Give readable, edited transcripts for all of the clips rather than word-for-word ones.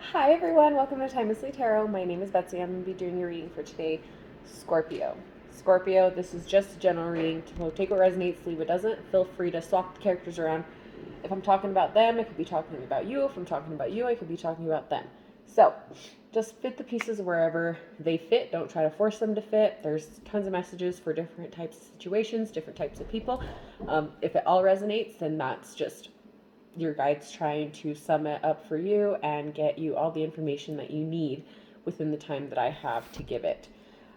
Hi everyone, welcome to Timelessly Tarot. My name is Betsy. I'm going to be doing your reading for today, Scorpio. Scorpio, this is just a general reading. So take what resonates, leave what doesn't. Feel free to swap the characters around. If I'm talking about them, I could be talking about you. If I'm talking about you, I could be talking about them. So just fit the pieces wherever they fit. Don't try to force them to fit. There's tons of messages for different types of situations, different types of people. If it all resonates, then that's just your guides trying to sum it up for you and get you all the information that you need within the time that I have to give it.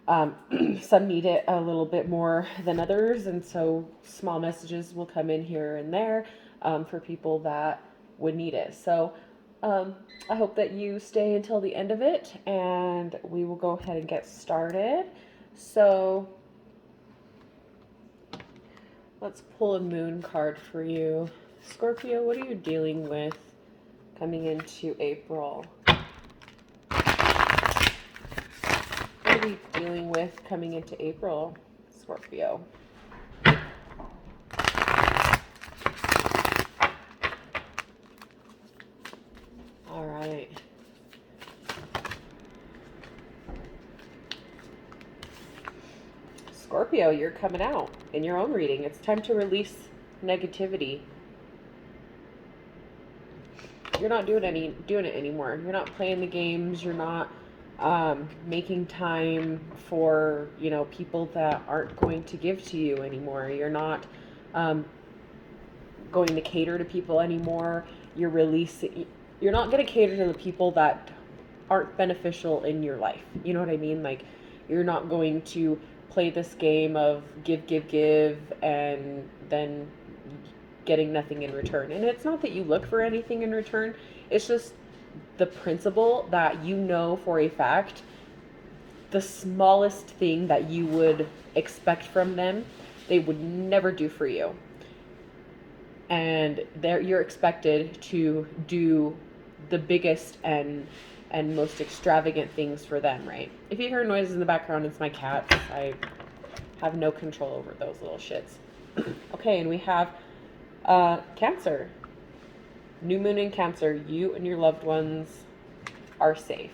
Some need it a little bit more than others, and so small messages will come in here and there for people that would need it. So I hope that you stay until the end of it, and we will go ahead and get started. So let's pull a moon card for you. Scorpio, what are you dealing with coming into April? What are we dealing with coming into April, Scorpio? All right. Scorpio, you're coming out in your own reading. It's time to release negativity. You're not doing it anymore. You're not playing the games. You're not making time for people that aren't going to give to you anymore. You're not going to cater to people anymore. You're releasing. You're not going to cater to the people that aren't beneficial in your life. You know what I mean? Like, you're not going to play this game of give, and then getting nothing in return. And it's not that you look for anything in return. It's just the principle that you know for a fact the smallest thing that you would expect from them, they would never do for you. And you're expected to do the biggest and most extravagant things for them, right? If you hear noises in the background, it's my cats. I have no control over those little shits. Okay, and we have Cancer. New moon in Cancer. You and your loved ones are safe.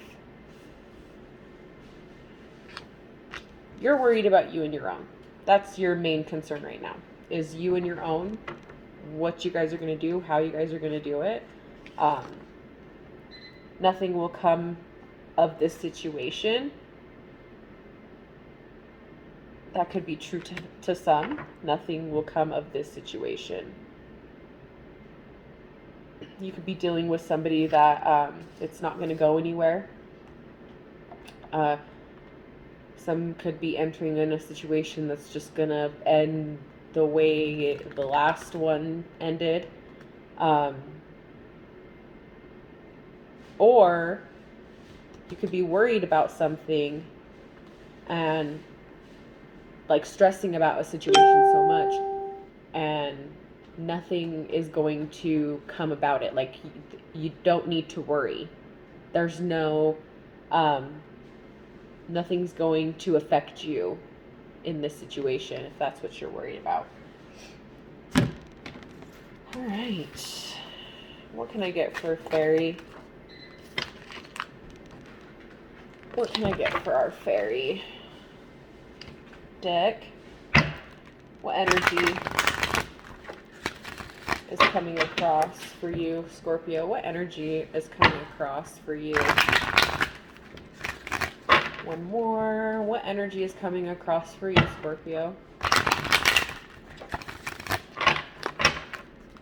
You're worried about you and your own. That's your main concern right now, is you and your own, what you guys are going to do, how you guys are going to do it. Nothing will come of this situation. That could be true to some. Nothing will come of this situation. You could be dealing with somebody that it's not going to go anywhere. Some could be entering in a situation that's just going to end the way the last one ended. Or you could be worried about something and like stressing about a situation so much, and nothing is going to come about it. Like, you don't need to worry. There's no nothing's going to affect you in this situation if that's what you're worried about. All right, what can I get for fairy? What can I get for our fairy deck? What energy is coming across for you, Scorpio? What energy is coming across for you? One more. What energy is coming across for you, Scorpio?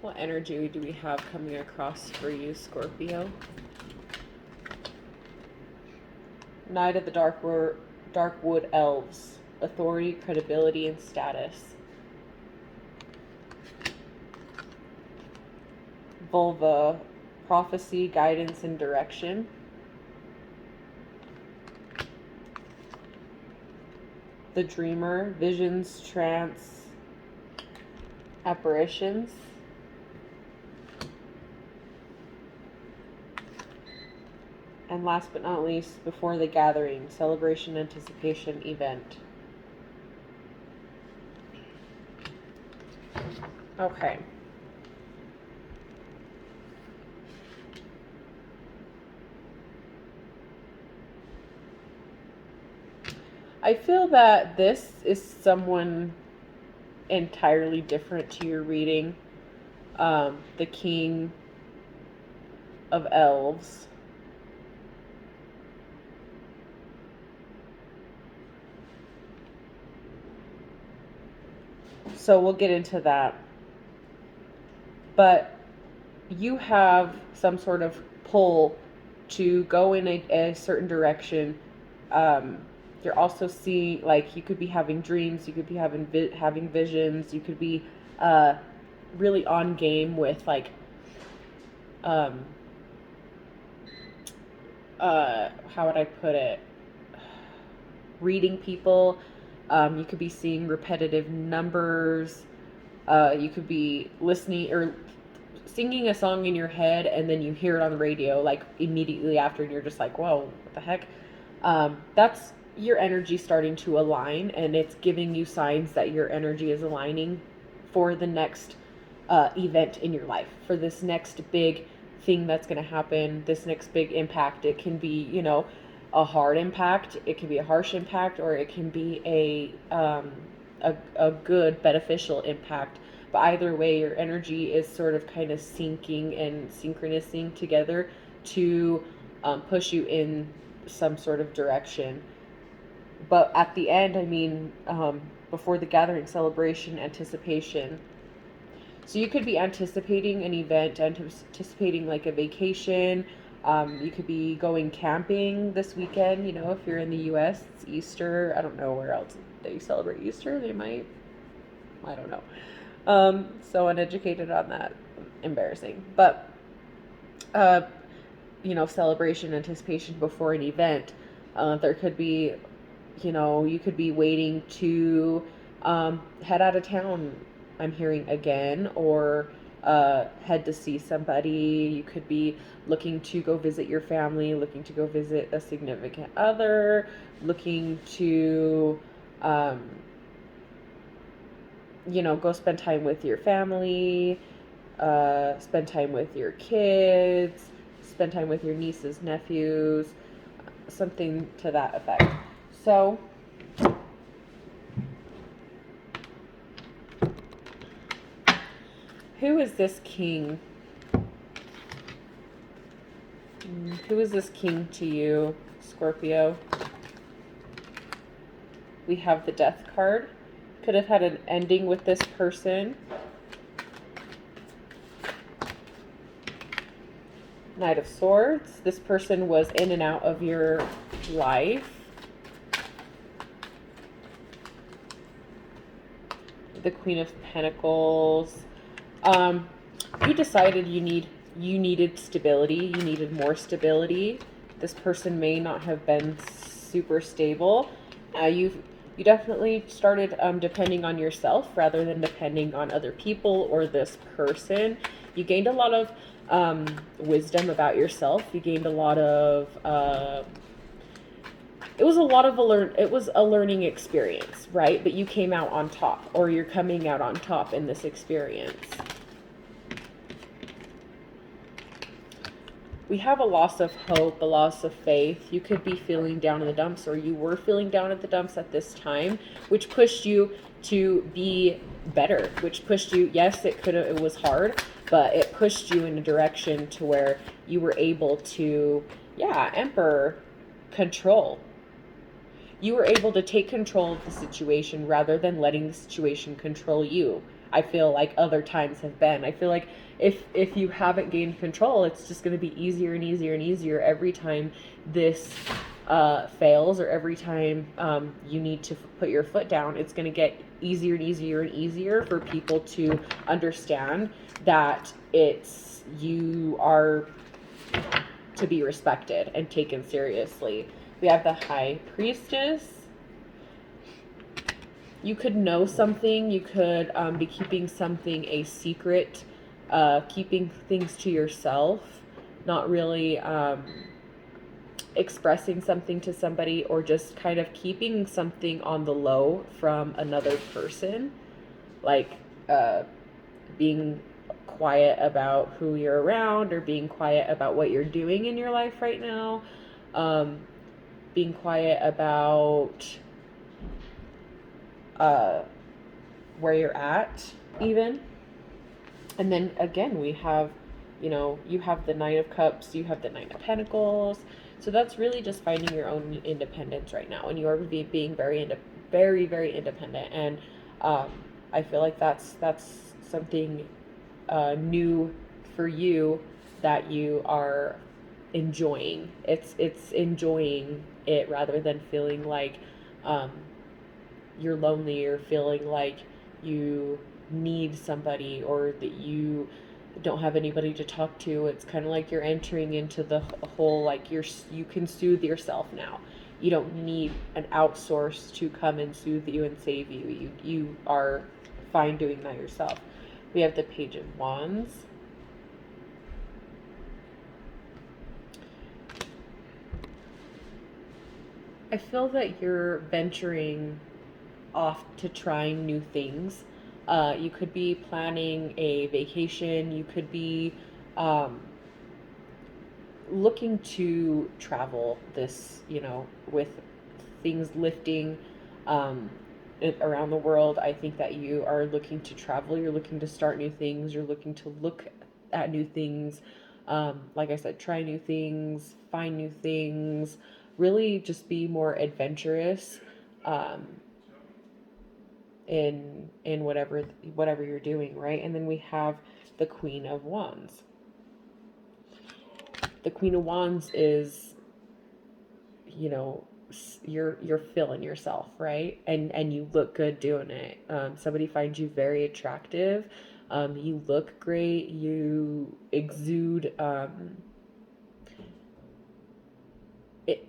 What energy do we have coming across for you, Scorpio? Knight of the Darkwood Elves. Authority, credibility, and status. Vulva. Prophecy, guidance, and direction. The Dreamer. Visions, trance, apparitions. And last but not least, Before the Gathering. Celebration, anticipation, event. Okay. I feel that this is someone entirely different to your reading. The King of Elves. So we'll get into that. But you have some sort of pull to go in a certain direction. You're also seeing, like, you could be having dreams, you could be having visions, you could be really on game with, like, um, how would I put it? Reading people. You could be seeing repetitive numbers. You could be listening or singing a song in your head, and then you hear it on the radio like immediately after, and you're just like, whoa, what the heck? That's your energy starting to align, and it's giving you signs that your energy is aligning for the next event in your life, for this next big thing that's going to happen, this next big impact. It can be, a hard impact, it can be a harsh impact, or it can be a good beneficial impact. But either way, your energy is sort of kind of syncing and synchronizing together to push you in some sort of direction. But at the end, I mean, before the gathering, celebration, anticipation. So you could be anticipating an event, anticipating like a vacation. You could be going camping this weekend. If you're in the U.S., it's Easter. I don't know where else they celebrate Easter. They might. I don't know. So uneducated on that. Embarrassing. But, celebration, anticipation before an event. There could be, you could be waiting to head out of town, I'm hearing again, or head to see somebody. You could be looking to go visit your family, looking to go visit a significant other, looking to go spend time with your family, spend time with your kids, spend time with your nieces, nephews, something to that effect. So, who is this king? Who is this king to you, Scorpio? We have the Death card. Could have had an ending with this person. Knight of Swords. This person was in and out of your life. The Queen of Pentacles. You decided you needed stability. You needed more stability. This person may not have been super stable. You definitely started depending on yourself rather than depending on other people or this person. You gained a lot of wisdom about yourself. You gained a lot of it was a learning experience, right? But you came out on top, or you're coming out on top in this experience. We have a loss of hope, a loss of faith. You could be feeling down in the dumps, or you were feeling down at the dumps at this time, which pushed you to be better, which pushed you, yes, it was hard, but it pushed you in a direction to where you were able to, Emperor, control. You were able to take control of the situation rather than letting the situation control you. I feel like other times have been. I feel like if you haven't gained control, it's just going to be easier and easier and easier every time this fails, or every time you need to put your foot down. It's going to get easier and easier and easier for people to understand that you are to be respected and taken seriously. We have the High Priestess. You could know something. You could be keeping something a secret, keeping things to yourself, not really expressing something to somebody, or just kind of keeping something on the low from another person, like being quiet about who you're around, or being quiet about what you're doing in your life right now, being quiet about uh, where you're at, even. And then again, we have, you have the Nine of Cups, you have the Nine of Pentacles. So that's really just finding your own independence right now, and you're being very, very independent. And um, I feel like that's something new for you that you are enjoying. It's enjoying it rather than feeling like um, you're lonely or feeling like you need somebody or that you don't have anybody to talk to. It's kind of like you're entering into the whole, like, you can soothe yourself now. You don't need an outsource to come and soothe you and save you. You are fine doing that yourself. We have the Page of Wands. I feel that you're venturing off to trying new things. You could be planning a vacation. You could be um, looking to travel this, with things lifting around the world. I think that you are looking to travel. You're looking to start new things. You're looking to look at new things. Like I said, try new things, find new things, really just be more adventurous. Um, in whatever you're doing, right? And then we have the Queen of Wands. The Queen of Wands is, you know, you're feeling yourself, right? And you look good doing it. Somebody finds you very attractive. You look great. You exude it,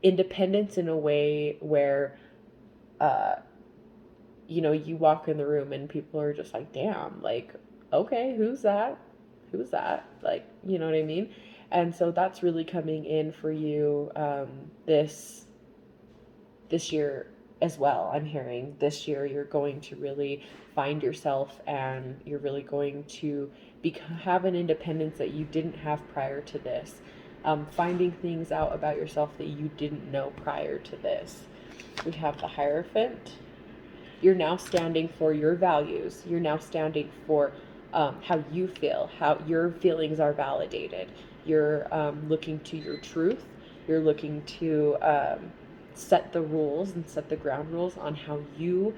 independence in a way where uh, you walk in the room and people are just like, damn, like, okay, who's that? Who's that? Like, you know what I mean? And so that's really coming in for you this year as well. I'm hearing this year you're going to really find yourself, and you're really going to have an independence that you didn't have prior to this. Finding things out about yourself that you didn't know prior to this. We have the Hierophant. You're now standing for your values. You're now standing for how you feel, how your feelings are validated. You're looking to your truth. You're looking to set the rules and set the ground rules on how you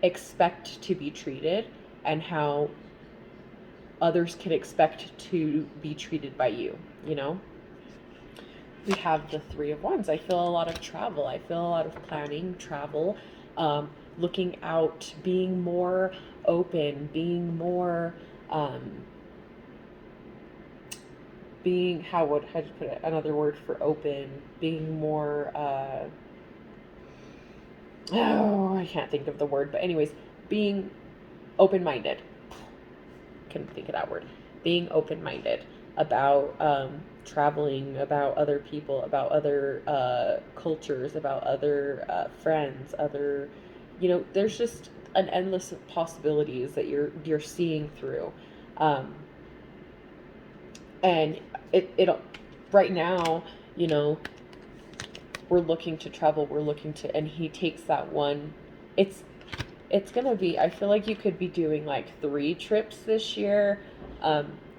expect to be treated and how others can expect to be treated by you, We have the Three of Wands. I feel a lot of travel. I feel a lot of planning, travel, looking out, being more open, being more, being, how would I put it? Another word for open, being more, I can't think of the word, but anyways, being open-minded. Couldn't think of that word. Being open-minded about traveling, about other people, about other cultures, about other friends, other, there's just an endless of possibilities that you're seeing through, and it right now, we're looking to travel. We're looking to, and he takes that one. It's gonna be, I feel like you could be doing like 3 trips this year.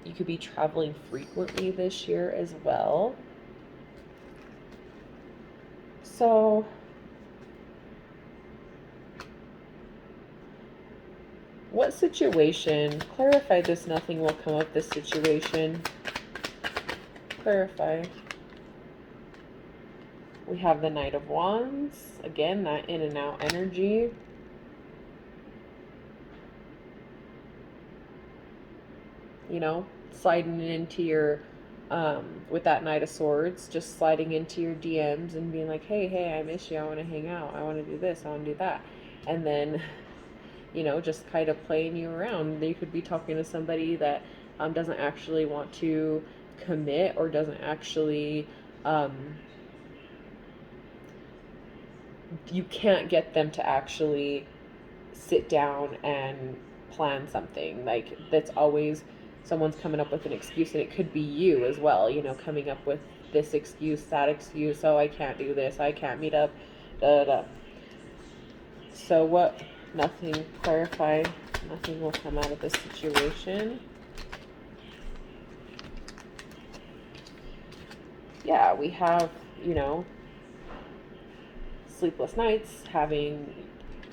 You could be traveling frequently this year as well. So what situation, clarify this, nothing will come of this situation. Clarify. We have the Knight of Wands. Again, that in and out energy. Sliding into your, with that Knight of Swords, just sliding into your DMs and being like, hey, I miss you, I want to hang out, I want to do this, I want to do that. And then, just kind of playing you around. You could be talking to somebody that doesn't actually want to commit, or doesn't actually, you can't get them to actually sit down and plan something. Like, that's always someone's coming up with an excuse, and it could be you as well, coming up with this excuse, that excuse. Oh, I can't do this, I can't meet up, da da. So what, nothing, clarify, nothing will come out of this situation. Yeah, we have, you know, sleepless nights, having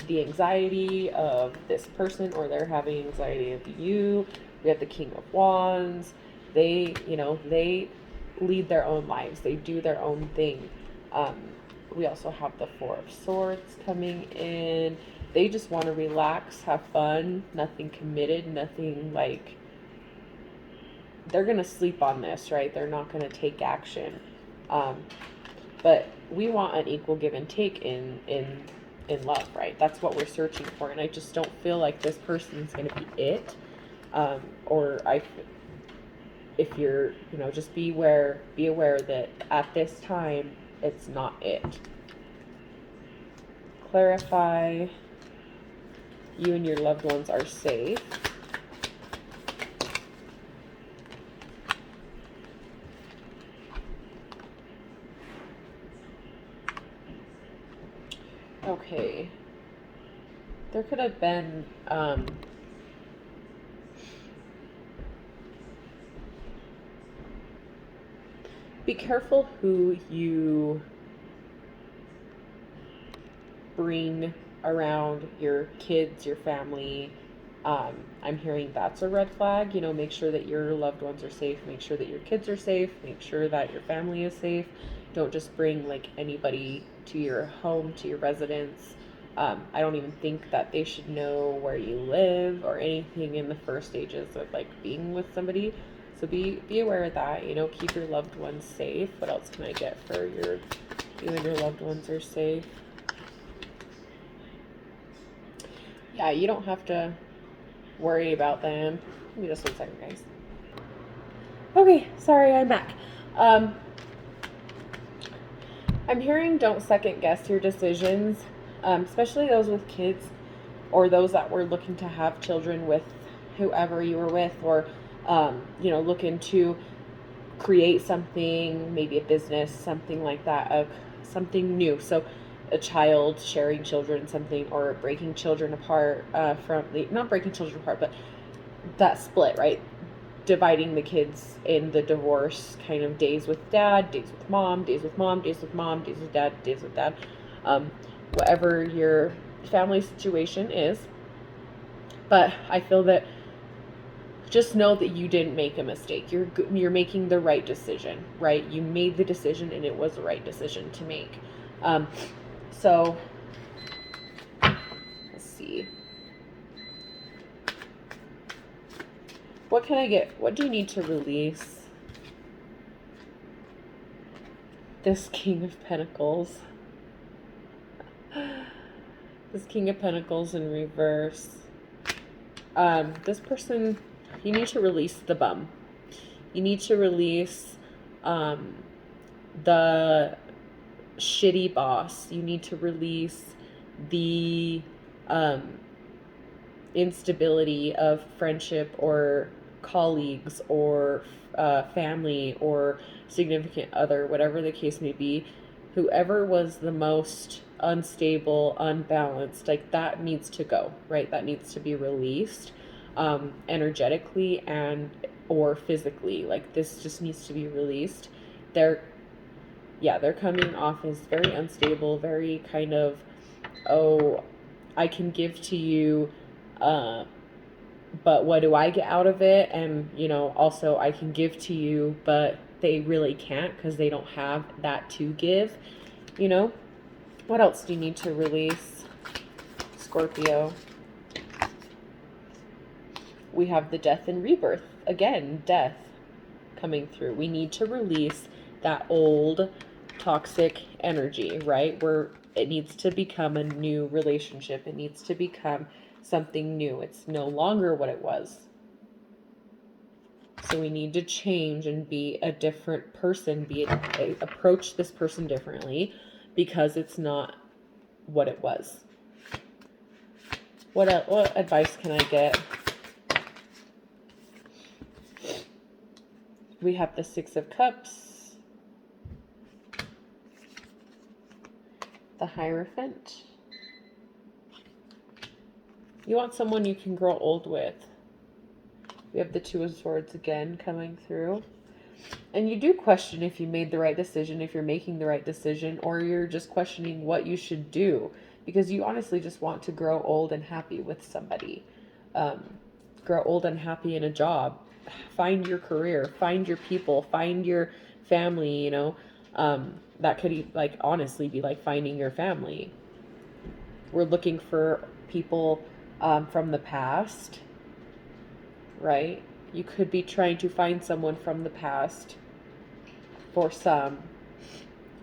the anxiety of this person, or they're having anxiety of you. We have the King of Wands. They, you know, they lead their own lives. They do their own thing. Um, we also have the Four of Swords coming in. They just want to relax, have fun, nothing committed, nothing like, they're going to sleep on this, right? They're not going to take action. But we want an equal give and take in love, right? That's what we're searching for. And I just don't feel like this person is going to be it. Or if you're, you know, just be aware that at this time, it's not it. Clarify, you and your loved ones are safe. Okay. There could have been, be careful who you bring around your kids, your family. I'm hearing that's a red flag. You know, make sure that your loved ones are safe. Make sure that your kids are safe. Make sure that your family is safe. Don't just bring like anybody to your home, to your residence. I don't even think that they should know where you live or anything in the first stages of like being with somebody. So be aware of that. You know, keep your loved ones safe. What else can I get for you and your loved ones are safe? Yeah, you don't have to worry about them. Give me just 1 second, guys. Okay, sorry, I'm back. I'm hearing don't second guess your decisions, especially those with kids or those that were looking to have children with whoever you were with, or, you know, looking to create something, maybe a business, something like that, of something new. So a child, sharing children, something, or breaking children apart, not breaking children apart, but that split, right? Dividing the kids in the divorce kind of days with dad, days with mom, days with mom, days with mom, days with dad, days with dad. Whatever your family situation is. But I feel that just know that you didn't make a mistake. You're making the right decision, right? You made the decision and it was the right decision to make. So let's see. What can I get? What do you need to release? This King of Pentacles. This King of Pentacles in reverse. This person, you need to release the bum. You need to release the shitty boss. You need to release the instability of friendship or colleagues or family or significant other, whatever the case may be. Whoever was the most unstable, unbalanced, like that needs to go, right? That needs to be released, energetically and or physically. Like this just needs to be released. They're coming off as very unstable, very kind of, oh, I can give to you, but what do I get out of it? And, you know, also I can give to you, but they really can't because they don't have that to give, you know? What else do you need to release, Scorpio? We have the death and rebirth. Again, death coming through. We need to release that old toxic energy, right? Where it needs to become a new relationship. It needs to become something new. It's no longer what it was. So we need to change and be a different person, approach this person differently because it's not what it was. What advice can I get? We have the Six of Cups, the Hierophant, You want someone you can grow old with. We have the Two of Swords again coming through. And you do question if you made the right decision, if you're making the right decision, or you're just questioning what you should do because you honestly just want to grow old and happy with somebody. Grow old and happy in a job. Find your career, find your people, find your family, you know. That could like honestly be like finding your family. We're looking for people from the past, right? You could be trying to find someone from the past for some,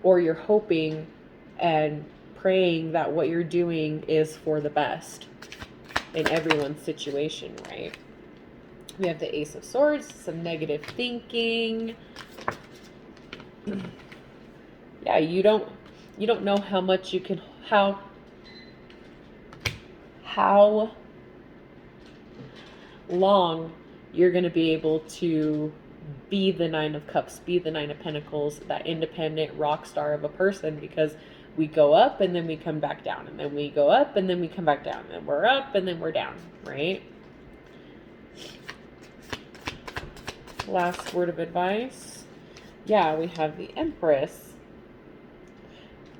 or you're hoping and praying that what you're doing is for the best in everyone's situation, right? We have the Ace of Swords, some negative thinking. Yeah, you don't know how much you can, how long you're going to be able to be the Nine of Cups, be the Nine of Pentacles, that independent rock star of a person, because we go up and then we come back down, and then we go up and then we come back down, and we're up and then we're down, right? Last word of advice. Yeah, we have the Empress.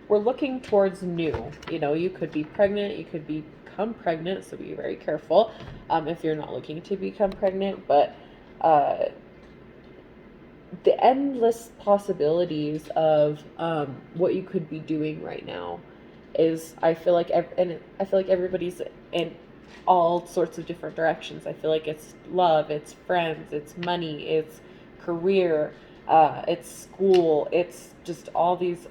We're looking towards new. You know, you could be pregnant, you could become pregnant, so be very careful if you're not looking to become pregnant, but the endless possibilities of what you could be doing right now is, I feel like everybody's in all sorts of different directions. I feel like it's love, it's friends, it's money, it's career, it's school, it's just all these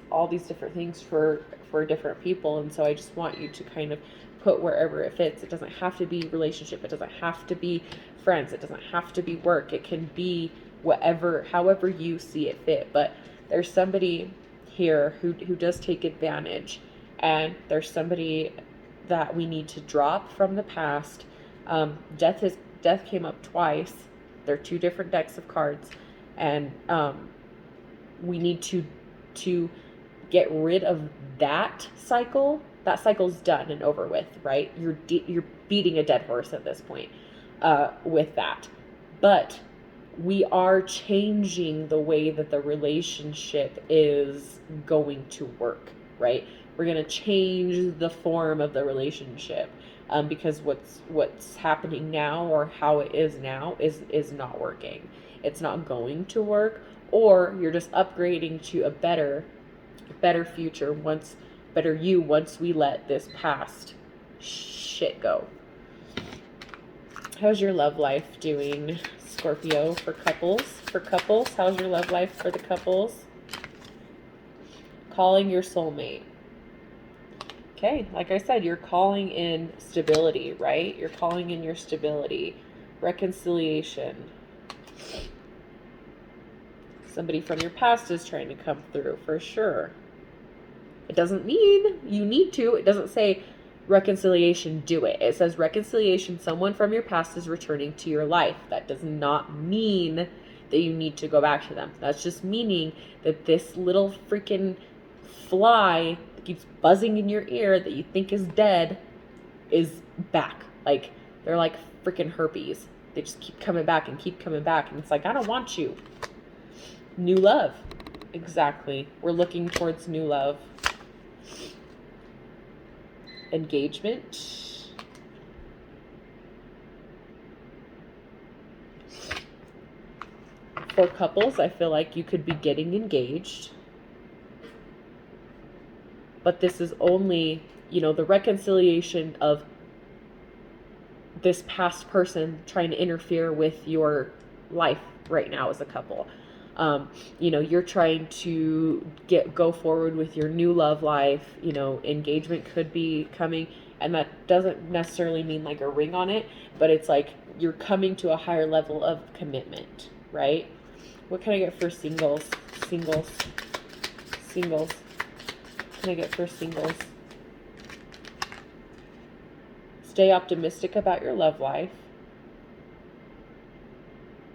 different things for different people. And so I just want you to kind of put wherever it fits. It doesn't have to be relationship, it doesn't have to be friends, it doesn't have to be work, it can be whatever, however you see it fit. But there's somebody here who does take advantage, and there's somebody that we need to drop from the past. Death came up twice. They're two different decks of cards, and we need to get rid of that cycle. That cycle's done and over with, right? You're beating a dead horse at this point with that. But we are changing the way that the relationship is going to work, right? We're going to change the form of the relationship because what's happening now, or how it is now, is not working. It's not going to work, or you're just upgrading to a better future, better you, once we let this past shit go. How's your love life doing, Scorpio, for couples? How's your love life for the couples? Calling your soulmate. Okay, like I said, you're calling in stability, right? You're calling in your stability. Reconciliation. Somebody from your past is trying to come through, for sure. It doesn't mean you need to. It doesn't say reconciliation, do it. It says reconciliation, someone from your past is returning to your life. That does not mean that you need to go back to them. That's just meaning that this little freaking fly that keeps buzzing in your ear that you think is dead is back. Like, they're like freaking herpes. They just keep coming back and keep coming back, and it's like, I don't want you. New love. Exactly. We're looking towards new love. Engagement. For couples, I feel like you could be getting engaged, but this is only, the reconciliation of this past person trying to interfere with your life right now as a couple. You're trying to go forward with your new love life. Engagement could be coming, and that doesn't necessarily mean like a ring on it, but it's like you're coming to a higher level of commitment, right? What can I get for singles? Singles. What can I get for singles? Stay optimistic about your love life,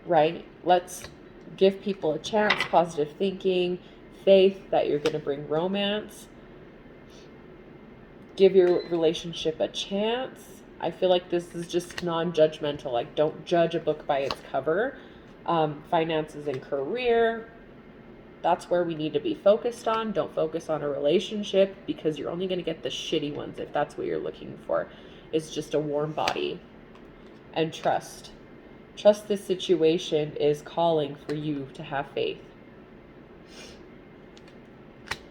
right? Let's give people a chance, positive thinking, faith that you're going to bring romance. Give your relationship a chance. I feel like this is just non-judgmental. Like, don't judge a book by its cover. Finances and career, that's where we need to be focused on. Don't focus on a relationship, because you're only going to get the shitty ones if that's what you're looking for. It's just a warm body. And trust. Trust this situation is calling for you to have faith.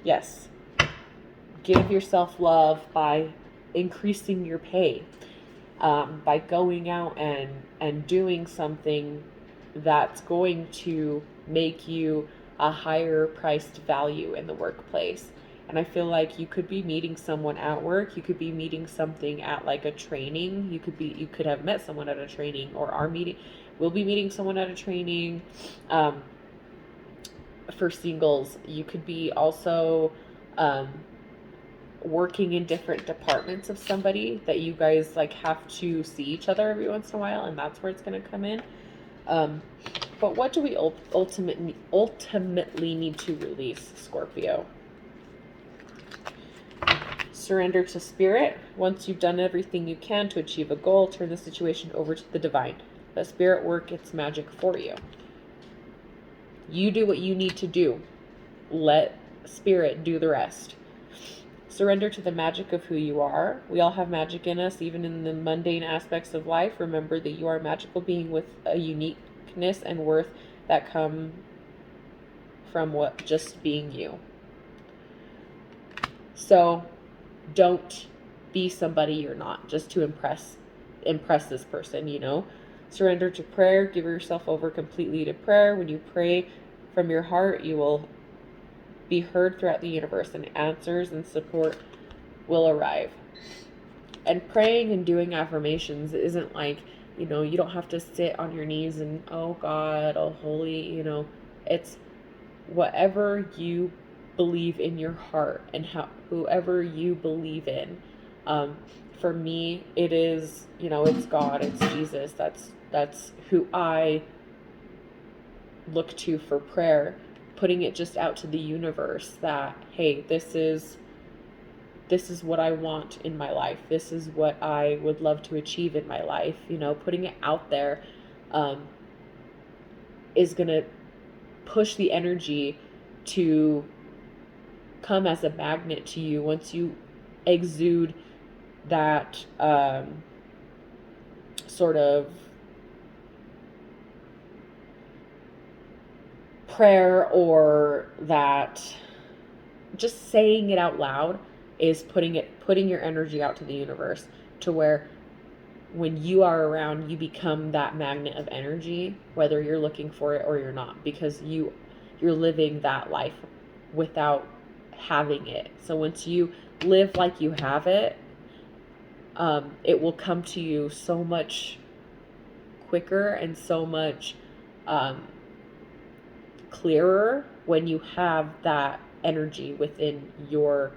Yes. Give yourself love by increasing your pay, by going out and doing something that's going to make you a higher priced value in the workplace. And I feel like you could be meeting someone at work, you could be meeting something at like a training, you could have met someone at a training, or we'll be meeting someone at a training. For singles, you could be also working in different departments of somebody that you guys like have to see each other every once in a while, and that's where it's going to come in. But what do we ultimately need to release, Scorpio? Surrender to spirit. Once you've done everything you can to achieve a goal, turn the situation over to the divine. Let spirit work its magic for you. You do what you need to do. Let spirit do the rest. Surrender to the magic of who you are. We all have magic in us, even in the mundane aspects of life. Remember that you are a magical being with a uniqueness and worth that come from just being you. So don't be somebody you're not just to impress this person, you know. Surrender to prayer. Give yourself over completely to prayer. When you pray from your heart, you will be heard throughout the universe, and answers and support will arrive. And praying and doing affirmations isn't like, you know, you don't have to sit on your knees and, oh God, oh holy, you know. It's whatever you believe in your heart, and whoever you believe in. For me, it is, you know, it's God, it's Jesus. That's who I look to for prayer, putting it just out to the universe that, hey, this is what I want in my life. This is what I would love to achieve in my life. You know, putting it out there is going to push the energy to come as a magnet to you once you exude that sort of prayer, or that just saying it out loud is putting your energy out to the universe, to where when you are around, you become that magnet of energy, whether you're looking for it or you're not, because you're living that life without having it. So once you live like you have it, it will come to you so much quicker and so much clearer when you have that energy within your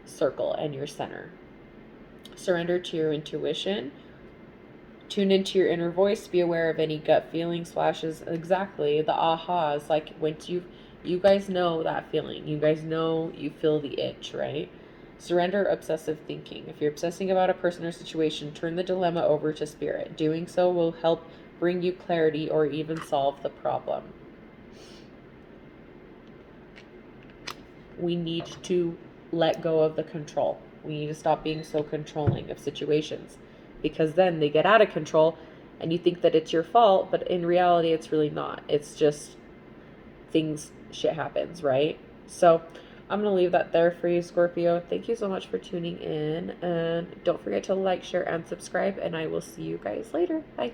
circle and your center. Surrender to your intuition. Tune into your inner voice. Be aware of any gut feelings, flashes. Exactly, the ahas. Like, once you guys know that feeling. You guys know you feel the itch, right? Surrender obsessive thinking. If you're obsessing about a person or situation, turn the dilemma over to spirit. Doing so will help bring you clarity or even solve the problem. We need to let go of the control. We need to stop being so controlling of situations, because then they get out of control and you think that it's your fault, but in reality it's really not. It's just shit happens, right? So I'm going to leave that there for you, Scorpio. Thank you so much for tuning in, and don't forget to like, share, and subscribe, and I will see you guys later. Bye.